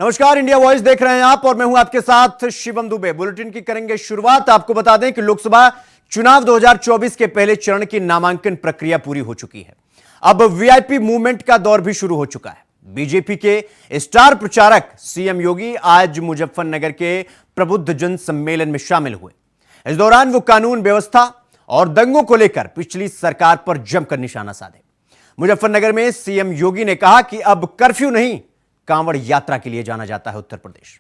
नमस्कार, India voice देख रहे हैं आप और मैं हूं आपके साथ शिवम दुबे। बुलेटिन की करेंगे शुरुआत। आपको बता दें कि लोकसभा चुनाव 2024 के पहले चरण की नामांकन प्रक्रिया पूरी हो चुकी है। अब वीआईपी मूवमेंट का दौर भी शुरू हो चुका है। बीजेपी के स्टार प्रचारक सीएम योगी आज मुजफ्फरनगर के प्रबुद्ध जन सम्मेलन में शामिल हुए। इस दौरान वो कानून व्यवस्था और दंगों को लेकर पिछली सरकार पर जमकर निशाना साधे। मुजफ्फरनगर में सीएम योगी ने कहा कि अब कर्फ्यू नहीं, कांवड़ यात्रा के लिए जाना जाता है उत्तर प्रदेश।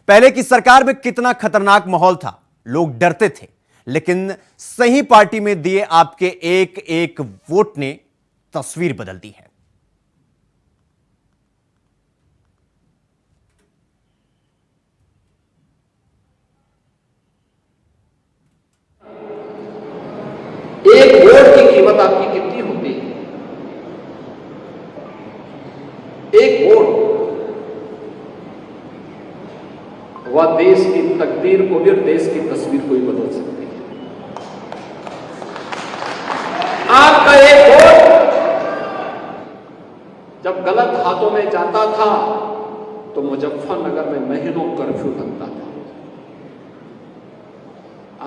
पहले की सरकार में कितना खतरनाक माहौल था, लोग डरते थे, लेकिन सही पार्टी में दिए आपके एक एक वोट ने तस्वीर बदल दी है। एक वोट की कीमत आपकी कितनी होती है? एक वोट वह देश की तकदीर को भी और देश की तस्वीर को भी बदल सकती है। आपका एक वोट जब गलत हाथों में जाता था तो मुजफ्फरनगर में महीनों कर्फ्यू लगता था।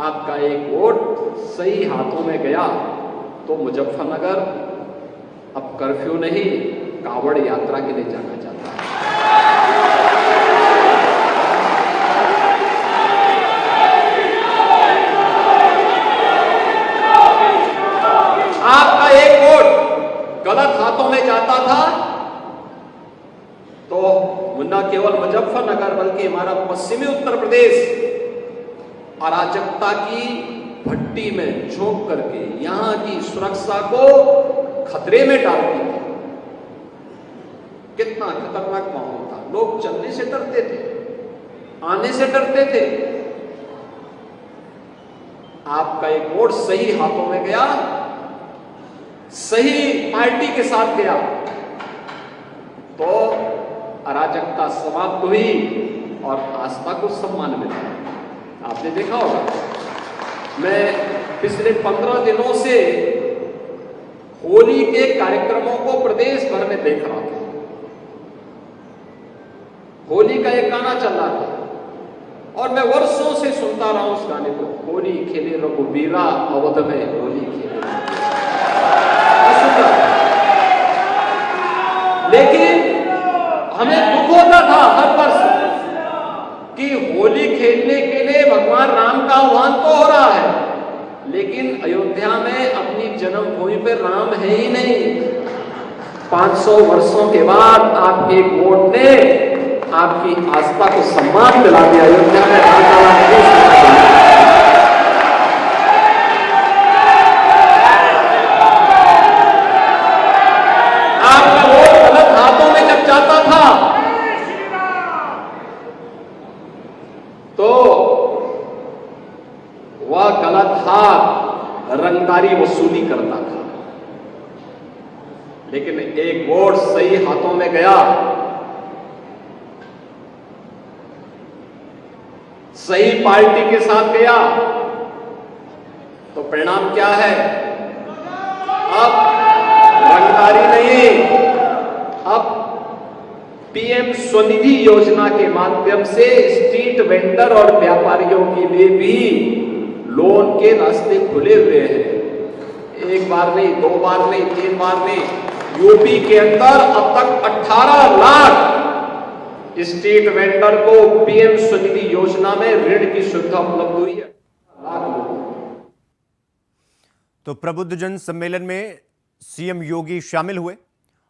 आपका एक वोट सही हाथों में गया तो मुजफ्फरनगर अब कर्फ्यू नहीं, कांवड़ यात्रा के लिए जाना चाहता है। आपका एक वोट गलत हाथों में जाता था तो न केवल मुजफ्फरनगर बल्कि हमारा पश्चिमी उत्तर प्रदेश अराजकता की भट्टी में झोंक करके यहां की सुरक्षा को खतरे में डालती थी। कितना खतरनाक माहौल था, लोग चलने से डरते थे, आने से डरते थे। आपका एक वोट सही हाथों में गया, सही पार्टी के साथ गया तो अराजकता समाप्त हुई और आस्था को सम्मान मिला। आपने देखा होगा, मैं पिछले 15 दिनों से होली के कार्यक्रमों को प्रदेश भर में देख रहा था। होली का एक गाना चल रहा था और मैं वर्षों से सुनता रहा उस गाने को, होली खेले रघुबीरा अवध में होली खेले। लेकिन हमें दुख होता था हर वर्ष कि होली खेलने के लिए भगवान राम का आह्वान तो हो रहा है, लेकिन अयोध्या में अपनी जन्मभूमि पर राम है ही नहीं। 500 वर्षों के बाद आपके वोट ने आपकी आस्था को सम्मान दिला दिया। अयोध्या में आपका वोट गलत हाथों में जब जाता था तो वह गलत हाथ रंगदारी वसूली करता था, लेकिन एक वोट सही हाथों में गया, सही पार्टी के साथ गया तो परिणाम क्या है? अब रंगदारी नहीं, अब पीएम स्वनिधि योजना के माध्यम से स्ट्रीट वेंडर और व्यापारियों के लिए भी लोन के रास्ते खुले हुए हैं। एक बार नहीं, 2 बार नहीं, 3 बार नहीं, यूपी के अंदर अब तक 18 लाख स्ट्रीट वेंडर को पीएम स्वनिधि योजना में ऋण की सुविधा उपलब्ध हुई है। तो प्रबुद्ध जन सम्मेलन में सीएम योगी शामिल हुए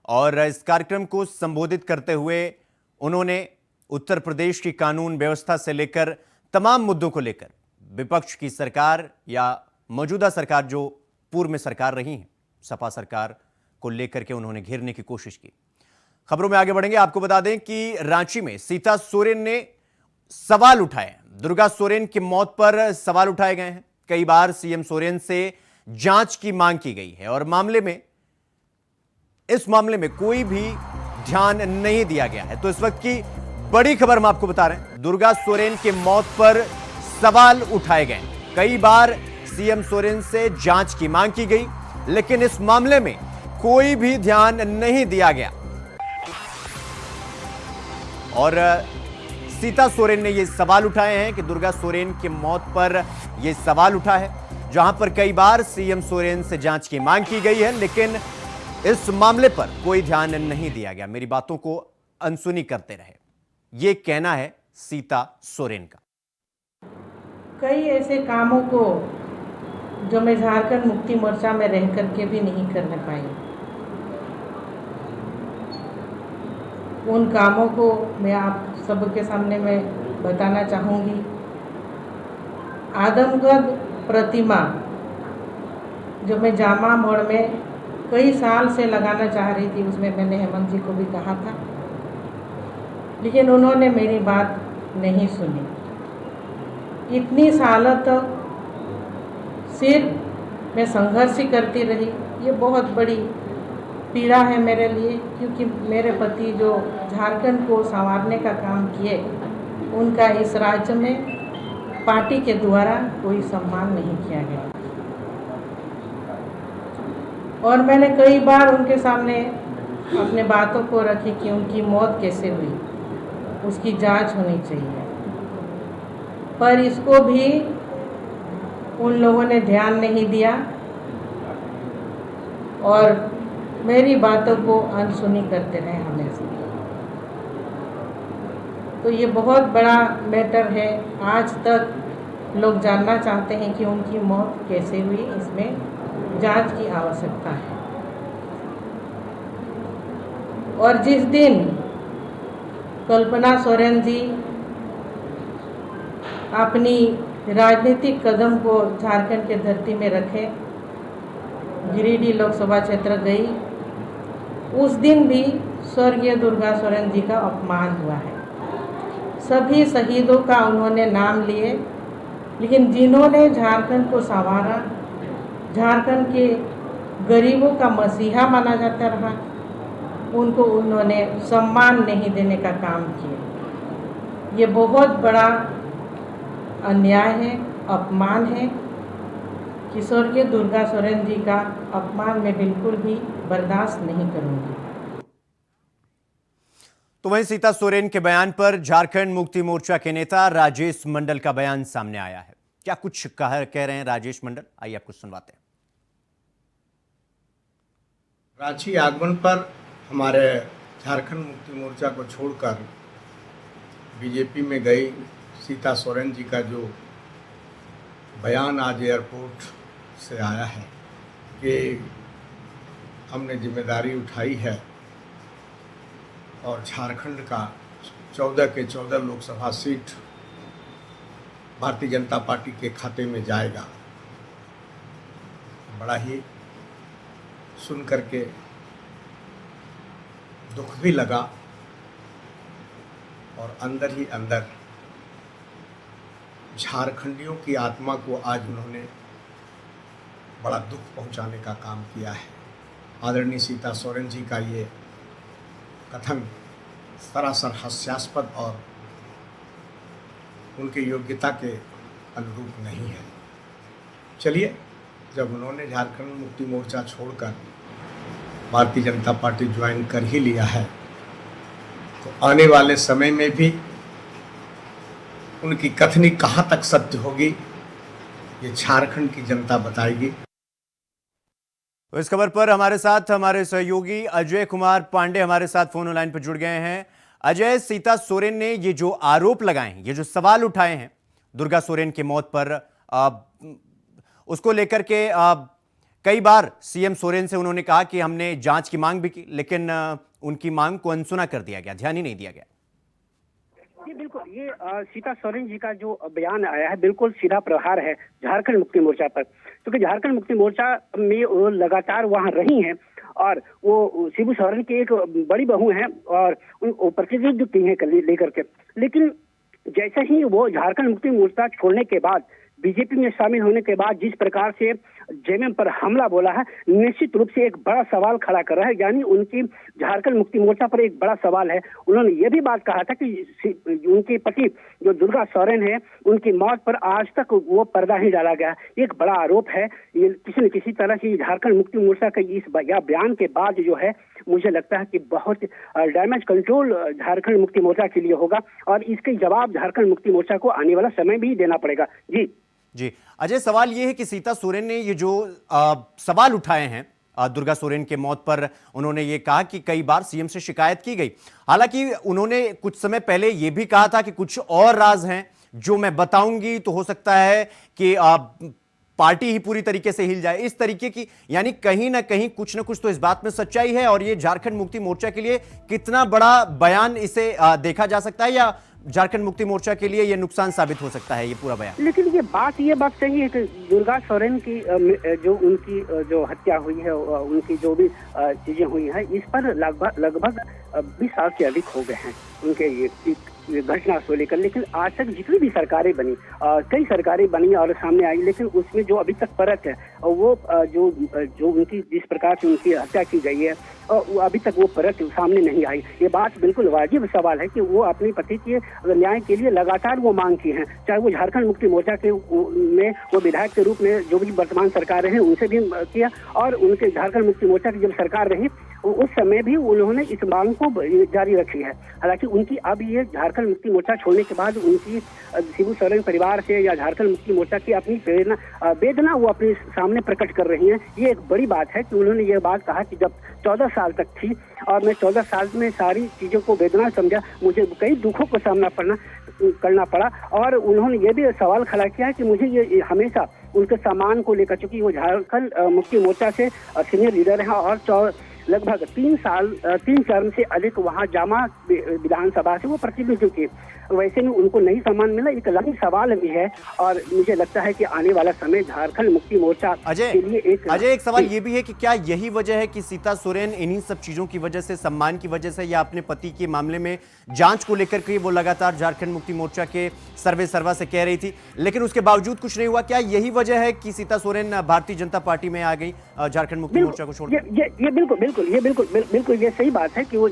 और इस कार्यक्रम को संबोधित करते हुए उन्होंने उत्तर प्रदेश की कानून व्यवस्था से लेकर तमाम मुद्दों को लेकर विपक्ष की सरकार या मौजूदा सरकार जो पूर्व में सरकार रही है, सपा सरकार को लेकर के उन्होंने घेरने की कोशिश की। खबरों में आगे बढ़ेंगे। आपको बता दें कि रांची में सीता सोरेन ने सवाल उठाए। दुर्गा सोरेन की मौत पर सवाल उठाए गए हैं। कई बार सीएम सोरेन से जांच की मांग की गई है और इस मामले में कोई भी ध्यान नहीं दिया गया है। तो इस वक्त की बड़ी खबर हम आपको बता रहे हैं, दुर्गा सोरेन की मौत पर सवाल उठाए गए। कई बार सीएम सोरेन से जांच की मांग की गई, लेकिन इस मामले में कोई भी ध्यान नहीं दिया गया। और सीता सोरेन ने ये सवाल उठाए हैं कि दुर्गा सोरेन की मौत पर यह सवाल उठा है, जहां पर कई बार सीएम सोरेन से जांच की मांग की गई है, लेकिन इस मामले पर कोई ध्यान नहीं दिया गया। मेरी बातों को अनसुनी करते रहे, ये कहना है सीता सोरेन का। कई ऐसे कामों को जो मैं झारखंड मुक्ति मोर्चा में रह करके भी नहीं करने पाई, उन कामों को मैं आप सबके सामने मैं बताना चाहूँगी। आदमगढ़ प्रतिमा जो मैं जामा मोड़ में कई साल से लगाना चाह रही थी, उसमें मैंने हेमंत जी को भी कहा था, लेकिन उन्होंने मेरी बात नहीं सुनी। इतनी सालों तक सिर्फ मैं संघर्ष ही करती रही। ये बहुत बड़ी पीड़ा है मेरे लिए, क्योंकि मेरे पति जो झारखंड को संवारने का काम किए, उनका इस राज्य में पार्टी के द्वारा कोई सम्मान नहीं किया गया। और मैंने कई बार उनके सामने अपने बातों को रखी कि उनकी मौत कैसे हुई, उसकी जांच होनी चाहिए, पर इसको भी उन लोगों ने ध्यान नहीं दिया और मेरी बातों को अनसुनी करते रहे हमेशा। तो ये बहुत बड़ा मैटर है। आज तक लोग जानना चाहते हैं कि उनकी मौत कैसे हुई, इसमें जांच की आवश्यकता है। और जिस दिन कल्पना सोरेन जी अपनी राजनीतिक कदम को झारखंड के धरती में रखे, गिरिडीह लोकसभा क्षेत्र गई, उस दिन भी स्वर्गीय दुर्गा सोरेन जी का अपमान हुआ है। सभी शहीदों का उन्होंने नाम लिए, लेकिन जिन्होंने झारखंड को संवारा, झारखंड के गरीबों का मसीहा माना जाता रहा, उनको उन्होंने सम्मान नहीं देने का काम किया। ये बहुत बड़ा अन्याय है, अपमान है। कि स्वर्गीय दुर्गा सोरेन जी का अपमान मैं बिल्कुल भी बर्दाश्त नहीं करूंगी। तो वहीं सीता सोरेन के बयान पर झारखंड मुक्ति मोर्चा के नेता राजेश मंडल का बयान सामने आया है। क्या कुछ कह रहे हैं राजेश मंडल, आइए आपको सुनवाते हैं। रांची आगमन पर हमारे झारखंड मुक्ति मोर्चा को छोड़कर बीजेपी में गई सीता सोरेन जी का जो बयान आज एयरपोर्ट से आया है कि हमने जिम्मेदारी उठाई है और झारखंड का 14 के 14 लोकसभा सीट भारतीय जनता पार्टी के खाते में जाएगा। बड़ा ही सुन करके दुख भी लगा और अंदर ही अंदर झारखंडियों की आत्मा को आज उन्होंने बड़ा दुख पहुंचाने का काम किया है। आदरणीय सीता सोरेन जी का ये कथन सरासर हास्यास्पद और उनके योग्यता के अनुरूप नहीं है। चलिए, जब उन्होंने झारखंड मुक्ति मोर्चा छोड़कर भारतीय जनता पार्टी ज्वाइन कर ही लिया है, तो आने वाले समय में भी उनकी कथनी कहाँ तक सत्य होगी, ये झारखंड की जनता बताएगी। तो इस खबर पर हमारे साथ हमारे सहयोगी अजय कुमार पांडे हमारे साथ फोन लाइन पर जुड़ गए हैं। अजय, सीता सोरेन ने ये जो आरोप लगाए हैं, ये जो सवाल उठाए हैं दुर्गा सोरेन की मौत पर, उसको लेकर के कई बार सीएम सोरेन से उन्होंने कहा कि हमने जांच की मांग भी की, लेकिन उनकी मांग को अनसुना कर दिया गया, ध्यान ही नहीं दिया गया। जी बिल्कुल, ये सीता सोरेन जी का जो बयान आया है बिल्कुल सीधा प्रहार है झारखंड मुक्ति मोर्चा पर, क्योंकि झारखंड मुक्ति मोर्चा में वो लगातार वहां रही हैं और वो शिबू सोरेन की एक बड़ी बहू हैं और उन प्रतिनिधित्व की है लेकर के। लेकिन जैसे ही वो झारखंड मुक्ति मोर्चा छोड़ने के बाद बीजेपी में शामिल होने के बाद जिस प्रकार से जेएमएम पर हमला बोला है, निश्चित रूप से एक बड़ा सवाल खड़ा कर रहा है। यानी उनकी झारखंड मुक्ति मोर्चा पर एक बड़ा सवाल है। उन्होंने ये भी बात कहा था कि उनके पति जो दुर्गा सोरेन है, उनकी मौत पर आज तक वो पर्दा ही डाला गया। एक बड़ा आरोप है। ये किसी न किसी तरह से झारखंड मुक्ति मोर्चा का इस बयान के बाद जो है, मुझे लगता है कि बहुत डैमेज कंट्रोल झारखंड मुक्ति मोर्चा के लिए होगा और इसके जवाब झारखंड मुक्ति मोर्चा को आने वाला समय भी देना पड़ेगा। जी अजय, सवाल ये है कि सीता सोरेन ने ये जो सवाल उठाए हैं दुर्गा सोरेन के मौत पर, उन्होंने ये कहा कि कई बार सीएम से शिकायत की गई। हालांकि उन्होंने कुछ समय पहले ये भी कहा था कि कुछ और राज हैं जो मैं बताऊंगी तो हो सकता है कि पार्टी ही पूरी तरीके से हिल जाए, इस तरीके की, यानी कहीं ना कहीं कुछ ना कुछ तो इस बात में सच्चाई है। और ये झारखंड मुक्ति मोर्चा के लिए कितना बड़ा बयान इसे देखा जा सकता है, या झारखंड मुक्ति मोर्चा के लिए ये नुकसान साबित हो सकता है ये पूरा बयान? लेकिन ये बात सही है कि दुर्गा सोरेन की जो उनकी जो हत्या हुई है, उनकी जो भी चीजें हुई हैं, इस पर लगभग 20 साल से अधिक हो गए हैं उनके ये घटना को लेकर। लेकिन आज तक जितनी भी सरकारें बनी, कई सरकारें बनी और सामने आई, लेकिन उसमें जो अभी तक परख है वो जो उनकी जिस प्रकार से उनकी हत्या की गई है, अभी तक वो परख सामने नहीं आई। ये बात बिल्कुल वाजिब सवाल है कि वो अपने पति के न्याय के लिए लगातार वो मांग की है, चाहे वो झारखंड मुक्ति मोर्चा के में वो विधायक के रूप में जो भी वर्तमान सरकार रहे उनसे भी किया, और उनके झारखंड मुक्ति मोर्चा की जब सरकार रही उस समय भी उन्होंने इस मांग को जारी रखी है। हालांकि उनकी अब ये झारखंड मुक्ति मोर्चा छोड़ने के बाद उनकी शिबू सोरेन परिवार से या झारखंड मुक्ति मोर्चा की अपनी वेदना वो अपने सामने प्रकट कर रही हैं। ये एक बड़ी बात है कि उन्होंने ये बात कहा कि जब 14 साल तक थी और मैं 14 साल में सारी चीजों को वेदना समझा, मुझे कई दुखों का सामना करना पड़ा। और उन्होंने ये भी सवाल खड़ा किया है कि मुझे ये हमेशा उनके सम्मान को लेकर, चूंकि वो झारखंड मुक्ति मोर्चा से सीनियर लीडर हैं और लगभग 3 टर्म से अधिक वहां जामा विधानसभा से वो प्रतिनिधित्व किए, वैसे में उनको नहीं सम्मान मिला। एक लंबी सवाल भी है और मुझे लगता है कि आने वाला समय झारखंड मुक्ति मोर्चा के लिए एक सवाल ये भी है कि क्या यही वजह है कि सीता सोरेन इन्हीं सब चीजों की वजह से, सम्मान की वजह से, या अपने पति के मामले में जांच को लेकर के वो लगातार झारखंड मुक्ति मोर्चा के सर्वा से कह रही थी, लेकिन उसके बावजूद कुछ नहीं हुआ? क्या यही वजह है कि सीता सोरेन भारतीय जनता पार्टी में आ गई झारखंड मुक्ति मोर्चा को छोड़? ये बिल्कुल ये सही बात है कि वो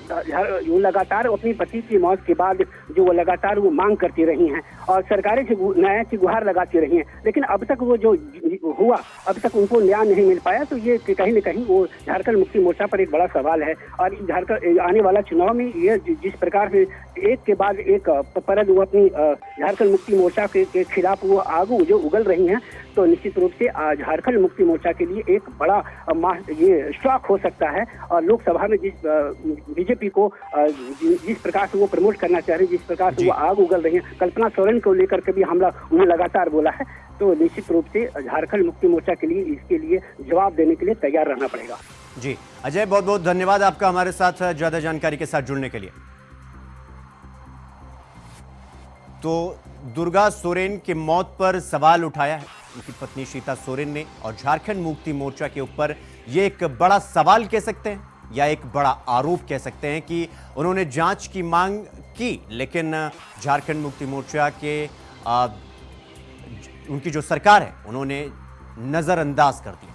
लगातार अपनी पति की मौत के बाद जो वो लगातार वो मांग करती रही हैं और सरकारें से न्याय की गुहार लगाती रही हैं, लेकिन अब तक वो जो हुआ, अब तक उनको न्याय नहीं मिल पाया। तो ये कहीं न कहीं वो झारखंड मुक्ति मोर्चा पर एक बड़ा सवाल है। और झारखंड आने वाला चुनाव में ये जिस प्रकार से एक के बाद एक परत वो अपनी झारखंड मुक्ति मोर्चा के खिलाफ वो आग जो उगल रही हैं, तो निश्चित रूप से झारखंड मुक्ति मोर्चा के लिए एक बड़ा ये शॉक हो सकता है। और लोकसभा में जिस बीजेपी को जिस प्रकार से वो प्रमोट करना चाह रही है, जिस प्रकार से वो आग उगल रही है, कल्पना सोरेन को लेकर के भी हमला उन्हें लगातार बोला है, तो निश्चित रूप से झारखंड मुक्ति मोर्चा के लिए इसके लिए जवाब देने के लिए तैयार रहना पड़ेगा। जी अजय, बहुत बहुत धन्यवाद आपका हमारे साथ ज्यादा जानकारी के साथ जुड़ने के लिए। तो दुर्गा सोरेन के मौत पर सवाल उठाया है उनकी पत्नी सीता सोरेन ने, और झारखंड मुक्ति मोर्चा के ऊपर यह एक बड़ा सवाल कह सकते हैं या एक बड़ा आरोप कह सकते हैं कि उन्होंने जांच की मांग की, लेकिन झारखंड मुक्ति मोर्चा के उनकी जो सरकार है उन्होंने नजरअंदाज कर दिया।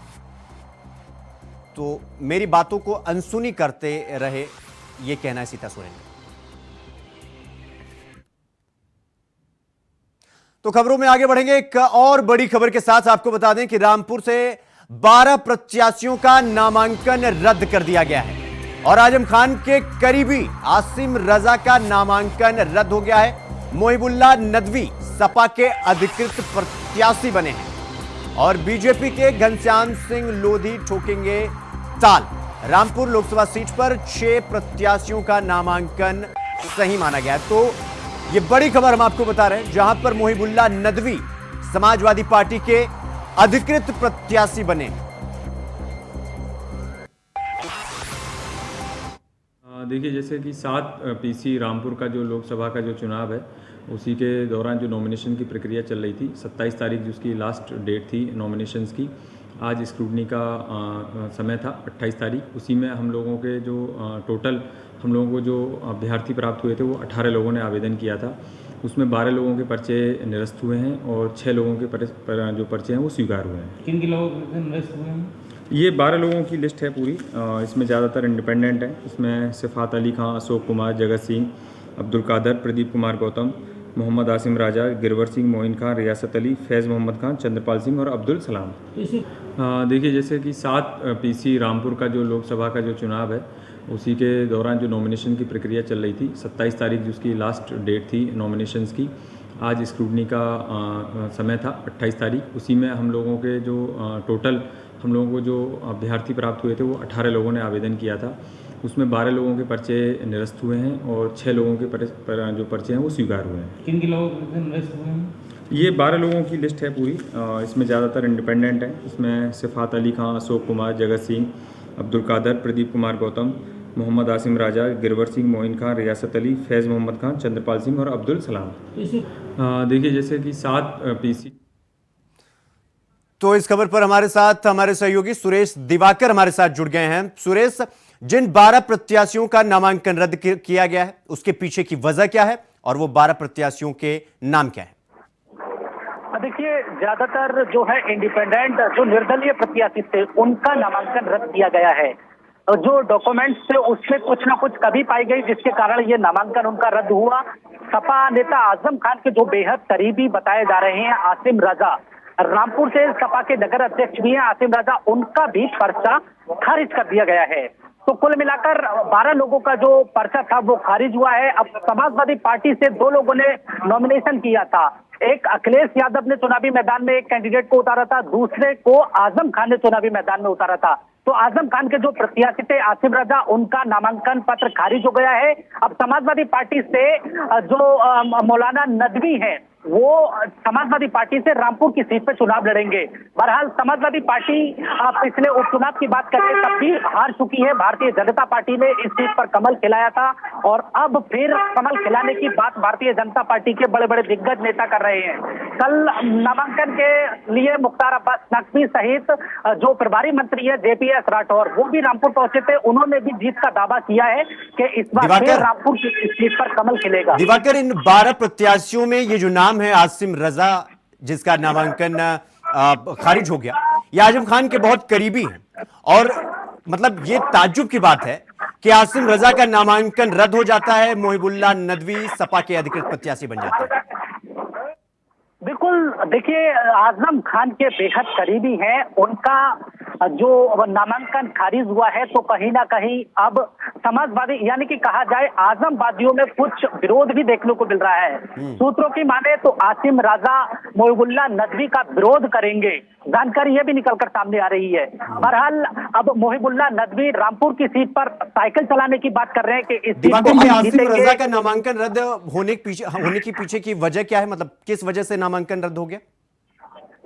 तो मेरी बातों को अनसुनी करते रहे, यह कहना है सीता सोरेन का। तो खबरों में आगे बढ़ेंगे एक और बड़ी खबर के साथ। आपको बता दें कि रामपुर से 12 प्रत्याशियों का नामांकन रद्द कर दिया गया है और आजम खान के करीबी आसिम रजा का नामांकन रद्द हो गया है। मोहिबुल्लाह नदवी सपा के अधिकृत प्रत्याशी बने हैं और बीजेपी के घनश्याम सिंह लोधी ठोकेंगे ताल। रामपुर लोकसभा सीट पर 6 प्रत्याशियों का नामांकन सही माना गया। तो ये बड़ी खबर हम आपको बता रहे हैं, जहां पर मोहिबुल्लाह नदवी समाजवादी पार्टी के अधिकृत प्रत्याशी बने। देखिए, जैसे कि 7 पीसी रामपुर का जो लोकसभा का जो चुनाव है, उसी के दौरान जो नॉमिनेशन की प्रक्रिया चल रही थी, 27 तारीख जिसकी लास्ट डेट थी नॉमिनेशंस की, आज स्क्रूटनी का समय था 28 तारीख। उसी में हम लोगों के जो टोटल हम लोगों को जो अभ्यर्थी प्राप्त हुए थे वो 18 लोगों ने आवेदन किया था। उसमें 12 लोगों के पर्चे निरस्त हुए हैं और 6 लोगों के जो पर्चे हैं वो स्वीकार हुए हैं। किन किन लोगों के निरस्त हुए हैं? ये 12 लोगों की लिस्ट है पूरी। इसमें ज़्यादातर इंडिपेंडेंट हैं। इसमें सिफात अली खां, अशोक कुमार, जगत सिंह, अब्दुल कादर, प्रदीप कुमार गौतम, मोहम्मद आसिम राजा, गिरवर सिंह, मोइन खान, रियासत अली, फैज़ मोहम्मद खान, चंद्रपाल सिंह और अब्दुल सलाम। देखिए, जैसे कि 7 पीसी रामपुर का जो लोकसभा का जो चुनाव है उसी के दौरान जो नॉमिनेशन की प्रक्रिया चल रही थी, 27 तारीख जिसकी लास्ट डेट थी नॉमिनेशंस की, आज स्क्रूटनी का समय था 28 तारीख। उसी में हम लोगों के जो टोटल हम लोगों को जो अभ्यर्थी प्राप्त हुए थे वो 18 लोगों ने आवेदन किया था। उसमें 12 लोगों के पर्चे निरस्त हुए हैं और 6 लोगों के जो पर्चे हैं वो स्वीकार हुए हैं। किन किन लोगों के निरस्त हुए हैं? ये 12 लोगों की लिस्ट है पूरी। इसमें ज़्यादातर इंडिपेंडेंट हैं। इसमें सिफात अली खां, अशोक कुमार, जगत सिंह, अब्दुल कादर, प्रदीप कुमार गौतम, मोहम्मद आसिम राजा, गिरवर सिंह, मोइन खान, रियासत अली, फैज़ मोहम्मद खान, चंद्रपाल सिंह और अब्दुल सलाम। देखिए, जैसे कि 7 पीसी। तो इस खबर पर हमारे साथ हमारे सहयोगी सुरेश दिवाकर हमारे साथ जुड़ गए हैं। सुरेश, जिन 12 प्रत्याशियों का नामांकन रद्द किया गया है उसके पीछे की वजह क्या है और वो 12 प्रत्याशियों के नाम क्या है? देखिए, ज्यादातर जो है इंडिपेंडेंट जो निर्दलीय प्रत्याशी थे उनका नामांकन रद्द किया गया है। जो डॉक्यूमेंट्स थे उसमें कुछ ना कुछ कमी पाई गई जिसके कारण ये नामांकन उनका रद्द हुआ। सपा नेता आजम खान के जो बेहद करीबी बताए जा रहे हैं आसिम रजा, रामपुर से सपा के नगर अध्यक्ष भी हैं आसिम रजा, उनका भी पर्चा खारिज कर दिया गया है। तो कुल मिलाकर 12 लोगों का जो पर्चा था वो खारिज हुआ है। अब समाजवादी पार्टी से 2 लोगों ने नॉमिनेशन किया था। एक अखिलेश यादव ने चुनावी मैदान में एक कैंडिडेट को उतारा था, दूसरे को आजम खान ने चुनावी मैदान में उतारा था। तो आजम खान के जो प्रत्याशी थे आसिम रजा, उनका नामांकन पत्र खारिज हो गया है। अब समाजवादी पार्टी से जो मौलाना नदवी हैं वो समाजवादी पार्टी से रामपुर की सीट पर चुनाव लड़ेंगे। बहरहाल समाजवादी पार्टी पिछले उपचुनाव की बात करें तब भी हार चुकी है। भारतीय जनता पार्टी ने इस सीट पर कमल खिलाया था और अब फिर कमल खिलाने की बात भारतीय जनता पार्टी के बड़े बड़े दिग्गज नेता कर रहे हैं। कल नामांकन के लिए मुख्तार अब्बास नकवी सहित जो प्रभारी मंत्री है JPS राठौर वो भी रामपुर पहुंचे थे। उन्होंने भी जीत का दावा किया है कि इस बार फिर रामपुर की सीट पर कमल खिलेगा। दिवाकर, इन 12 प्रत्याशियों में ये जो नाम है आसिम रजा जिसका नामांकन खारिज हो गया, ये आजम खान के बहुत करीबी हैं और मतलब ये ताज्जुब की बात है कि आसिम रजा का नामांकन रद्द हो जाता है, मोहिबुल्लाह नदवी सपा के अधिकृत प्रत्याशी बन जाते हैं। बिल्कुल, देखिए आजम खान के बेहद करीबी हैं, उनका जो नामांकन खारिज हुआ है तो कहीं ना कहीं अब समाजवादी यानी कि कहा जाए आजमवादियों में कुछ विरोध भी देखने को मिल रहा है। सूत्रों की माने तो आसिम रजा मोहिबुल्लाह नदवी का विरोध करेंगे, जानकारी यह भी निकलकर सामने आ रही है। बहरहाल अब मोहिबुल्लाह नदवी रामपुर की सीट पर साइकिल चलाने की बात कर रहे हैं कि इस सीट को हम आसिम जीतेंगे। रजा का नामांकन रद्द होने के पीछे की वजह क्या है? मतलब किस वजह से नामांकन रद्द हो गया?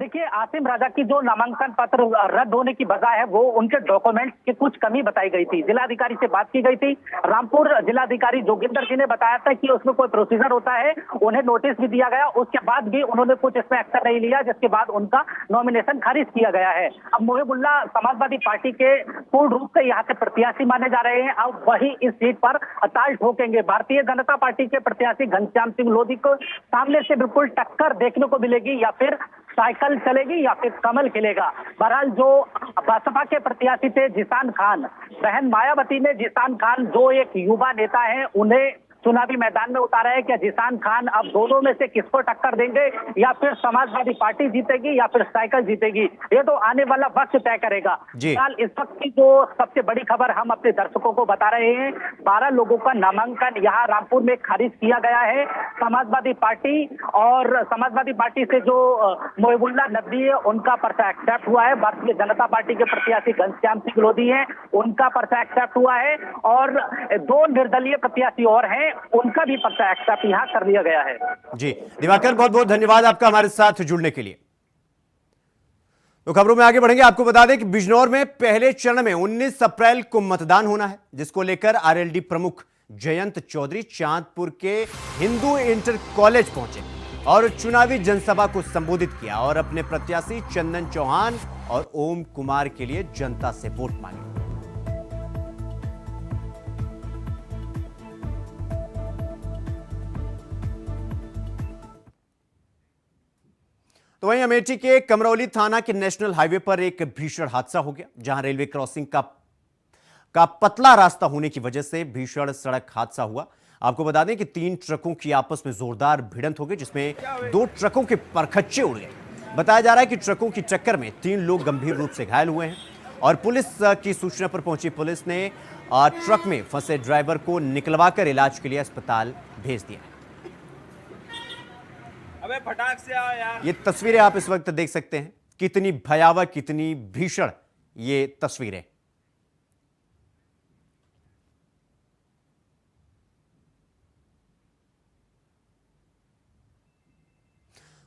देखिए, आसिम राजा की जो नामांकन पत्र रद्द होने की वजह है वो उनके डॉक्यूमेंट्स की कुछ कमी बताई गई थी। जिलाधिकारी से बात की गई थी। रामपुर जिलाधिकारी जोगिंदर जी ने बताया था कि उसमें कोई प्रोसीजर होता है, उन्हें नोटिस भी दिया गया, उसके बाद भी उन्होंने कुछ इसमें एक्शन नहीं लिया, जिसके बाद उनका नॉमिनेशन खारिज किया गया है। अब मोहिबुल्लाह समाजवादी पार्टी के पूर्ण रूप से यहाँ से प्रत्याशी माने जा रहे हैं। अब वही इस सीट पर ताल ठोकेंगे। भारतीय जनता पार्टी के प्रत्याशी घनश्याम सिंह लोधी को सामने से बिल्कुल टक्कर देखने को मिलेगी, या फिर साइकिल चलेगी या फिर कमल खिलेगा। बहरहाल जो बसपा के प्रत्याशी थे जिसान खान, बहन मायावती ने जिसान खान जो एक युवा नेता है उन्हें चुनावी मैदान में उतारा है। क्या जिसान खान अब दोनों में से किसको टक्कर देंगे, या फिर समाजवादी पार्टी जीतेगी या फिर साइकिल जीतेगी, ये तो आने वाला वक्त तय करेगा। फिलहाल इस वक्त की जो सबसे बड़ी खबर हम अपने दर्शकों को बता रहे हैं, 12 लोगों का नामांकन यहाँ रामपुर में खारिज किया गया है। समाजवादी पार्टी से जो मोहिबुल्लाह नदवी है उनका पर्चा एक्सेप्ट हुआ है। भारतीय जनता पार्टी के प्रत्याशी घनश्याम सिंह लोधी है, उनका पर्चा एक्सेप्ट हुआ है, और 2 निर्दलीय प्रत्याशी और हैं, उनका भी पर्चा एक्सेप्ट यहाँ कर लिया गया है। जी दिवाकर, बहुत बहुत धन्यवाद आपका हमारे साथ जुड़ने के लिए। तो खबरों में आगे बढ़ेंगे। आपको बता दें कि बिजनौर में पहले चरण में 19 अप्रैल को मतदान होना है, जिसको लेकर RLD प्रमुख जयंत चौधरी चांदपुर के हिंदू इंटर कॉलेज पहुंचे और चुनावी जनसभा को संबोधित किया और अपने प्रत्याशी चंदन चौहान और ओम कुमार के लिए जनता से वोट मांगे। तो वहीं अमेठी के कमरौली थाना के नेशनल हाईवे पर एक भीषण हादसा हो गया, जहां रेलवे क्रॉसिंग का पतला रास्ता होने की वजह से भीषण सड़क हादसा हुआ। आपको बता दें कि 3 ट्रकों की आपस में जोरदार भिड़ंत हो गई, जिसमें 2 ट्रकों के परखच्चे उड़ गए। बताया जा रहा है कि ट्रकों की टक्कर में 3 लोग गंभीर रूप से घायल हुए हैं और पुलिस की सूचना पर पहुंची पुलिस ने ट्रक में फंसे ड्राइवर को निकलवाकर इलाज के लिए अस्पताल भेज दिया। अबे फटाक से आ यार। ये तस्वीरें आप इस वक्त देख सकते हैं, कितनी भयावह, कितनी भीषण ये तस्वीरें।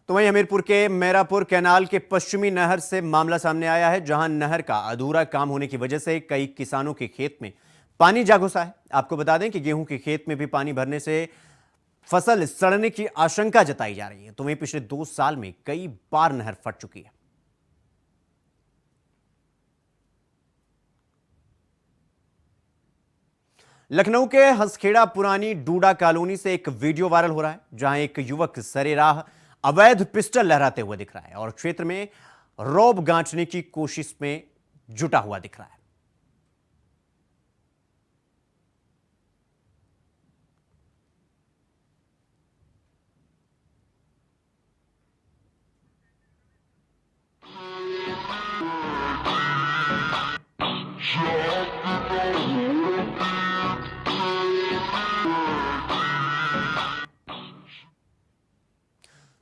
तो वहीं हमीरपुर के मेरापुर कैनाल के पश्चिमी नहर से मामला सामने आया है, जहां नहर का अधूरा काम होने की वजह से कई किसानों के खेत में पानी जा घुसा है। आपको बता दें कि गेहूं के खेत में भी पानी भरने से फसल सड़ने की आशंका जताई जा रही है। तो वहीं पिछले 2 साल में कई बार नहर फट चुकी है। लखनऊ के हसखेड़ा पुरानी डूडा कॉलोनी से एक वीडियो वायरल हो रहा है, जहां एक युवक सरेराह अवैध पिस्टल लहराते हुए दिख रहा है और क्षेत्र में रौब गांठने की कोशिश में जुटा हुआ दिख रहा है।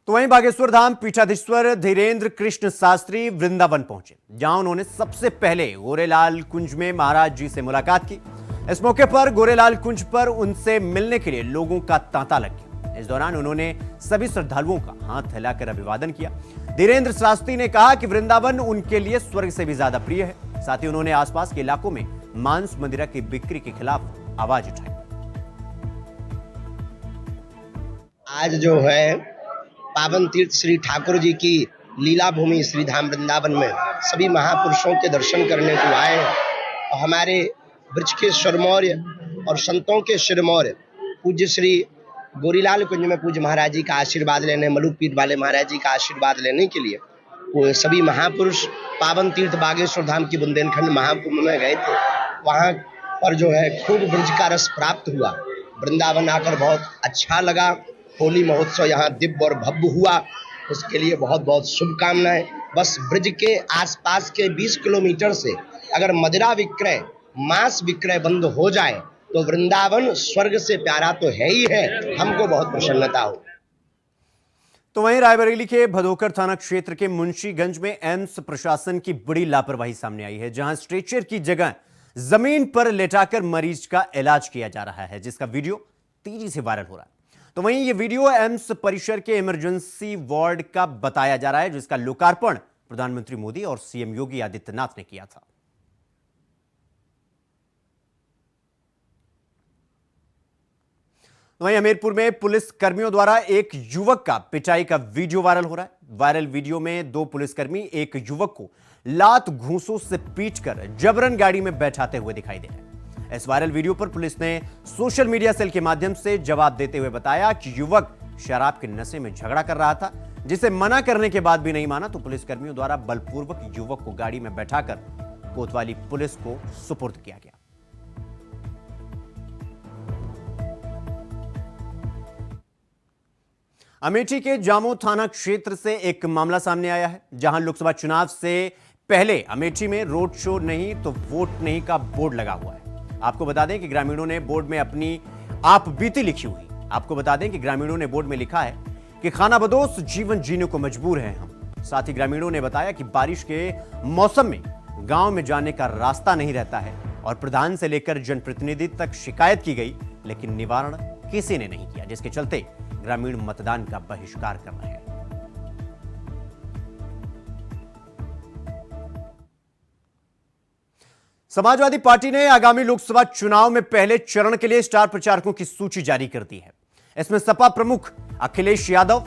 तो वहीं बागेश्वर धाम पीठाधीश्वर धीरेन्द्र कृष्ण शास्त्री वृंदावन पहुंचे, जहां उन्होंने सबसे पहले गोरेलाल कुंज में महाराज जी से मुलाकात की। इस मौके पर गोरेलाल कुंज पर उनसे मिलने के लिए लोगों का तांता लग गया। इस दौरान उन्होंने सभी श्रद्धालुओं का हाथ हिलाकर अभिवादन किया। धीरेन्द्र शास्त्री ने कहा कि वृंदावन उनके लिए स्वर्ग से भी ज्यादा प्रिय है। साथ ही उन्होंने आसपास के इलाकों में मांस मदिरा की बिक्री के खिलाफ आवाज उठाई। आज जो है पावन तीर्थ श्री ठाकुर जी की लीला भूमि श्री धाम वृंदावन में सभी महापुरुषों के दर्शन करने को आए हैं और हमारे ब्रज के शिरमौर्य और संतों के शिरमौर्य पूज्य श्री गोरीलाल कुंज में पूज्य महाराज जी का आशीर्वाद लेने, मलुक पीठ वाले महाराज जी का आशीर्वाद लेने के लिए वो सभी महापुरुष पावन तीर्थ बागेश्वर धाम की बुंदेलखंड महाकुंभ में गए थे। वहाँ पर जो है खूब ब्रज का रस प्राप्त हुआ। वृंदावन आकर बहुत अच्छा लगा। होली महोत्सव यहाँ दिव्य और भव्य हुआ, उसके लिए बहुत बहुत शुभकामनाएं। बस ब्रज के आसपास के 20 किलोमीटर से अगर मदिरा विक्रय, मांस विक्रय बंद हो जाए तो वृंदावन स्वर्ग से प्यारा तो है ही है, हमको बहुत प्रसन्नता हो। तो वहीं रायबरेली के भदोकर थाना क्षेत्र के मुंशीगंज में एम्स प्रशासन की बड़ी लापरवाही सामने आई है, जहां स्ट्रेचर की जगह जमीन पर लेटाकर मरीज का इलाज किया जा रहा है, जिसका वीडियो तेजी से वायरल हो रहा है। तो वहीं ये वीडियो एम्स परिसर के इमरजेंसी वार्ड का बताया जा रहा है, जिसका लोकार्पण प्रधानमंत्री मोदी और सीएम योगी आदित्यनाथ ने किया था। वहीं हमीरपुर में पुलिस कर्मियों द्वारा एक युवक का पिटाई का वीडियो वायरल हो रहा है। वायरल वीडियो में 2 पुलिसकर्मी एक युवक को लात घूंसों से पीटकर जबरन गाड़ी में बैठाते हुए दिखाई दे रहे हैं। इस वायरल वीडियो पर पुलिस ने सोशल मीडिया सेल के माध्यम से जवाब देते हुए बताया कि युवक शराब के नशे में झगड़ा कर रहा था, जिसे मना करने के बाद भी नहीं माना तो पुलिसकर्मियों द्वारा बलपूर्वक युवक को गाड़ी में बैठाकर कोतवाली पुलिस को सुपुर्द किया गया। अमेठी के जामो थाना क्षेत्र से एक मामला सामने आया है, जहां लोकसभा चुनाव से पहले अमेठी में रोड शो नहीं तो वोट नहीं का बोर्ड लगा हुआ है। आपको बता दें कि ग्रामीणों ने बोर्ड में अपनी आप बीती लिखी हुई। आपको बता दें कि ग्रामीणों ने बोर्ड में लिखा है कि खानाबदोश जीवन जीने को मजबूर हैं हम। साथ ही ग्रामीणों ने बताया कि बारिश के मौसम में गांव में जाने का रास्ता नहीं रहता है और प्रधान से लेकर जनप्रतिनिधि तक शिकायत की गई, लेकिन निवारण किसी ने नहीं किया, जिसके चलते ग्रामीण मतदान का बहिष्कार कर रहे हैं। समाजवादी पार्टी ने आगामी लोकसभा चुनाव में पहले चरण के लिए स्टार प्रचारकों की सूची जारी कर दी है। इसमें सपा प्रमुख अखिलेश यादव,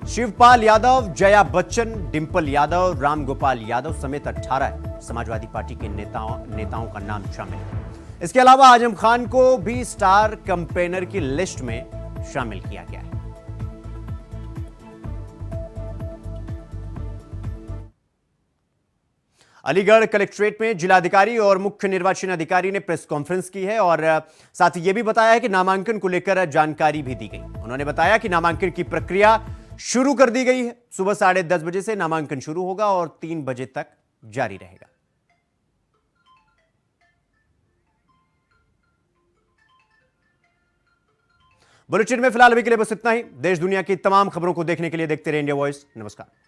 शिवपाल यादव, जया बच्चन, डिंपल यादव, रामगोपाल यादव समेत 18 समाजवादी पार्टी के नेताओं का नाम शामिल है। इसके अलावा आजम खान को भी स्टार कैंपेनर की लिस्ट में शामिल किया गया है। अलीगढ़ कलेक्ट्रेट में जिलाधिकारी और मुख्य निर्वाचन अधिकारी ने प्रेस कॉन्फ्रेंस की है और साथ ही यह भी बताया है कि नामांकन को लेकर जानकारी भी दी गई। उन्होंने बताया कि नामांकन की प्रक्रिया शुरू कर दी गई है। सुबह 10:30 बजे से नामांकन शुरू होगा और 3 बजे तक जारी रहेगा। बुलेटिन में फिलहाल अभी के लिए बस इतना ही। देश दुनिया की तमाम खबरों को देखने के लिए देखते रहिए इंडिया वॉइस। नमस्कार।